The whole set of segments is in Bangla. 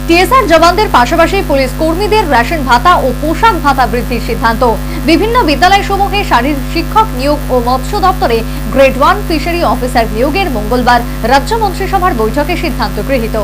টিএসআর জওয়ানদের পাশাপাশি পুলিশ কর্মীদের রেশন ভাতা ও পোশাক ভাতা বৃদ্ধির সিদ্ধান্ত। বিভিন্ন বিদ্যালয়সমূহে শারীরিক শিক্ষক নিয়োগ ও মৎস্য দপ্তরে গ্রেড 1 ফিশারি অফিসার নিয়োগের মঙ্গলবার রাজ্য মন্ত্রিসভার বৈঠকে সিদ্ধান্ত গৃহীত।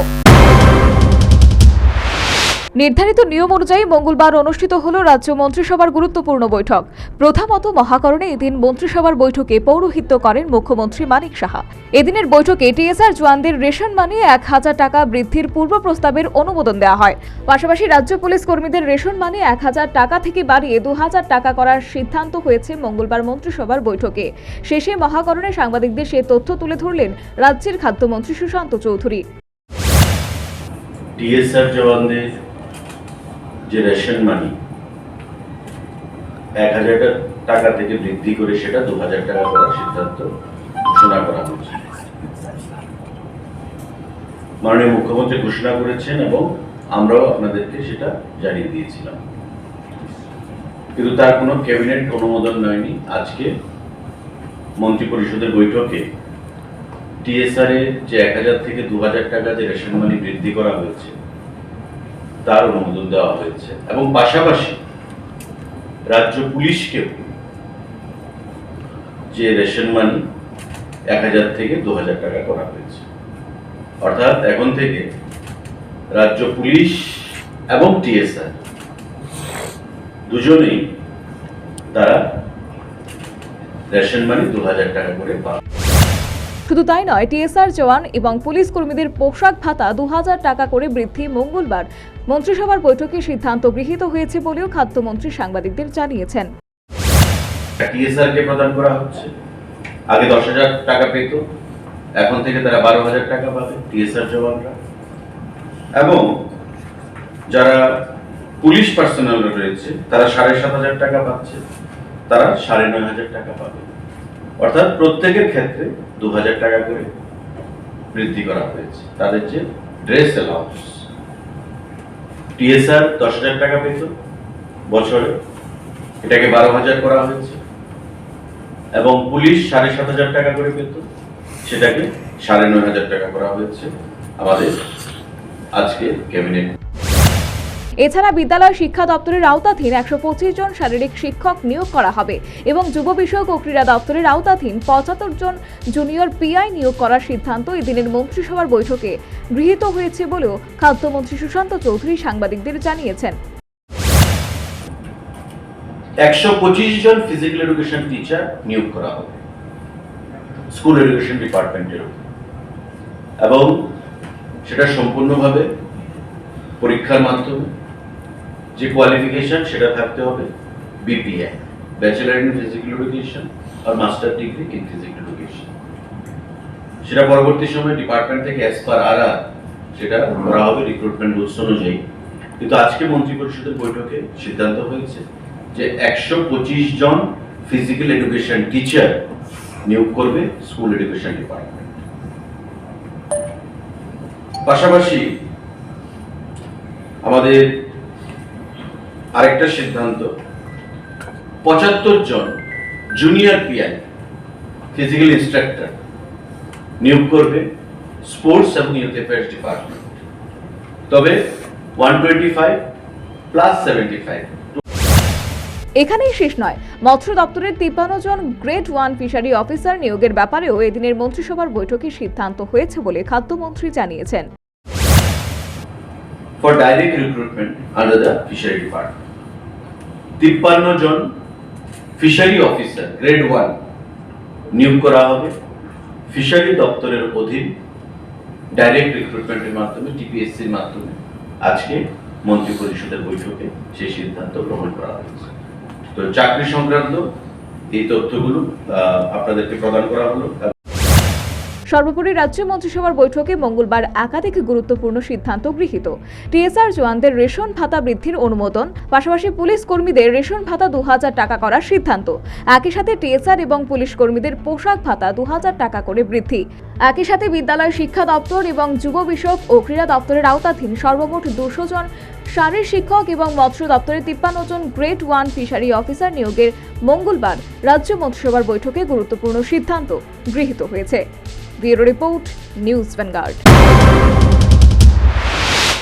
নির্ধারিত নিয়ম অনুযায়ী মঙ্গলবার অনুষ্ঠিত হল রাজ্য মন্ত্রিসভার গুরুত্বপূর্ণ বৈঠক। প্রথমত মহাকরণে এদিন মন্ত্রিসভার বৈঠকে পৌরোহিত্য করেন মুখ্যমন্ত্রী মানিক সাহা। এদিনের বৈঠকে টিএসআর জওয়ানদের রেশন মানি 1000 টাকা বৃদ্ধির পূর্ব প্রস্তাবের অনুমোদন দেওয়া হয়। পাশাপাশি রাজ্য পুলিশ কর্মীদের রেশন মানি 1000 টাকা থেকে বাড়িয়ে 2000 টাকা করার সিদ্ধান্ত হয়েছে মঙ্গলবার মন্ত্রিসভার বৈঠকে। শেষে মহাকরণে সাংবাদিকদের সে তথ্য তুলে ধরলেন রাজ্যের খাদ্যমন্ত্রী সুশান্ত চৌধুরী। টিএসআর জওয়ানদের যে রেশন মানি 1000 টাকা থেকে বৃদ্ধি করে সেটা 2000 টাকা করার সিদ্ধান্ত ঘোষণা করা হয়েছে। মাননীয় মুখ্যমন্ত্রী ঘোষণা করেছেন এবং আমরাও আপনাদেরকে সেটা জানিয়ে দিয়েছিলাম, কিন্তু তার কোনো ক্যাবিনেট অনুমোদন হয়নি। আজকে মন্ত্রী পরিষদের বৈঠকে টিএসআর এর যে 1000 থেকে 2000 টাকা যে রেশন মানি বৃদ্ধি করা হয়েছে তার অনুমোদন দেওয়া হয়েছে এবং পাশাপাশি রাজ্য পুলিশকেও যে রেশন মানি 1000 থেকে 2000 টাকা করা হয়েছে। অর্থাৎ এখন থেকে রাজ্য পুলিশ এবং টিএসআর দুজনেই তারা রেশন মানি 2000 টাকা করে পাবে। শুধু তাই নয়, টিএসআর জওয়ান এবং পুলিশ কর্মীদের পোশাক ভাতা 2000 টাকা করে বৃদ্ধি মঙ্গলবার মন্ত্রিসভার বৈঠকে সিদ্ধান্ত গৃহীত হয়েছে বলেও খাদ্যমন্ত্রী সাংবাদিকদের জানিয়েছেন। টিএসআর কে প্রদান করা হচ্ছে, আগে 10,000 টাকা পেত, এখন থেকে তারা 12,000 টাকা পাবে টিএসআর জওয়ানরা। এবং যারা পুলিশ পার্সোনাল রয়েছে তারা 7,500 টাকা পাচ্ছে, তারা 9,500 টাকা পাবে। অর্থাৎ প্রত্যেকের ক্ষেত্রে 2000 টাকা করে বৃদ্ধি করা হয়েছে। তাদের যে ড্রেস অ্যালাউন্স, টিএসআর 10,000 টাকা পেত বছরে, এটাকে 12,000 করা হয়েছে। এবং পুলিশ 7,500 টাকা করে পেত, সেটাকে 9,500 টাকা করা হয়েছে আমাদের আজকে ক্যাবিনেট। এছাড়া বিদ্যালয় শিক্ষা দপ্তরের আওতাধীন 125 জন শারীরিক শিক্ষক নিয়োগ করা হবে এবং যুব বিষয়ক ও ক্রীড়া দপ্তরের আওতাধীন 75 জন জুনিয়র পিআই নিয়োগ করার সিদ্ধান্ত এদিনের মন্ত্রিসভার বৈঠকে গৃহীত হয়েছে বলেও খাদ্যমন্ত্রী সুশান্ত চৌধুরী সাংবাদিকদের জানিয়েছেন। 125 জন ফিজিক্যাল এডুকেশন টিচার নিয়োগ করা হবে স্কুল এডুকেশন ডিপার্টমেন্টের, এবং সেটা সম্পূর্ণভাবে পরীক্ষার মাধ্যমে। যে কোয়ালিফিকেশন সেটা থাকতে হবে BPA, bachelor in physical education আর master degree in physical education. সেটা পরবর্তী সময় ডিপার্টমেন্ট থেকে অ্যাজ পার আরআর সেটা করা হবে রিক্রুটমেন্ট রুলস অনুযায়ী। কিন্তু আজকে মন্ত্রী পরিষদের বৈঠকে সিদ্ধান্ত হয়েছে যে 125 জন ফিজিক্যাল এডুকেশন টিচার নিয়োগ করবে স্কুল এডুকেশন ডিপার্টমেন্ট। পাশাপাশি আমাদের আরেকটা সিদ্ধান্ত, 75 জন জুনিয়র পিআই ফিজিক্যাল ইনস্ট্রাক্টর নিয়োগ করবে স্পোর্টস এবং ইউথ অ্যাফেয়ার্স ডিপার্টমেন্ট। তবে 125 প্লাস 75। এখানেই শেষ নয়, মৎস্য দপ্তরের 53 জন গ্রেড 1 ফিশারি অফিসার নিয়োগের ব্যাপারেও এদিনের মন্ত্রিসভার বৈঠকে সিদ্ধান্ত হয়েছে বলে খাদ্যমন্ত্রী জানিয়েছেন। For direct recruitment under the fishery department, 53 জন ফিশারি অফিসার গ্রেড 1 নিয়োগ করা হবে ফিশারি দপ্তরের অধীন ডাইরেক্ট রিক্রুটমেন্টের মাধ্যমে, টিপিএসসির মাধ্যমে। আজকে মন্ত্রী পরিষদের বৈঠকে সেই সিদ্ধান্ত গ্রহণ করা হয়েছে। তো চাকরি সংক্রান্ত এই তথ্যগুলো আপনাদেরকে প্রদান করা হলো। সর্বোপরি রাজ্য মন্ত্রিসভার বৈঠকে মঙ্গলবার একাধিক গুরুত্বপূর্ণ সিদ্ধান্ত গৃহীত। টিএসআর জওয়ানদের রেশন ভাতা বৃদ্ধির অনুমোদন, পাশাপাশি পুলিশ কর্মীদের রেশন ভাতা 2000 টাকা করার সিদ্ধান্ত। একই সাথে টিএসআর এবং পুলিশ কর্মীদের পোশাক ভাতা 2000 টাকা করে বৃদ্ধি। একই সাথে বিদ্যালয় শিক্ষা দপ্তর এবং যুব বিষয়ক ও ক্রীড়া দপ্তরের আওতাধীন সর্বমোট 200 জন শারীরিক শিক্ষক এবং মৎস্য দপ্তরের 53 জন গ্রেড 1 ফিশারি অফিসার নিয়োগের মঙ্গলবার রাজ্য মন্ত্রিসভার বৈঠকে গুরুত্বপূর্ণ সিদ্ধান্ত গৃহীত হয়েছে। Bureau report, news vanguard.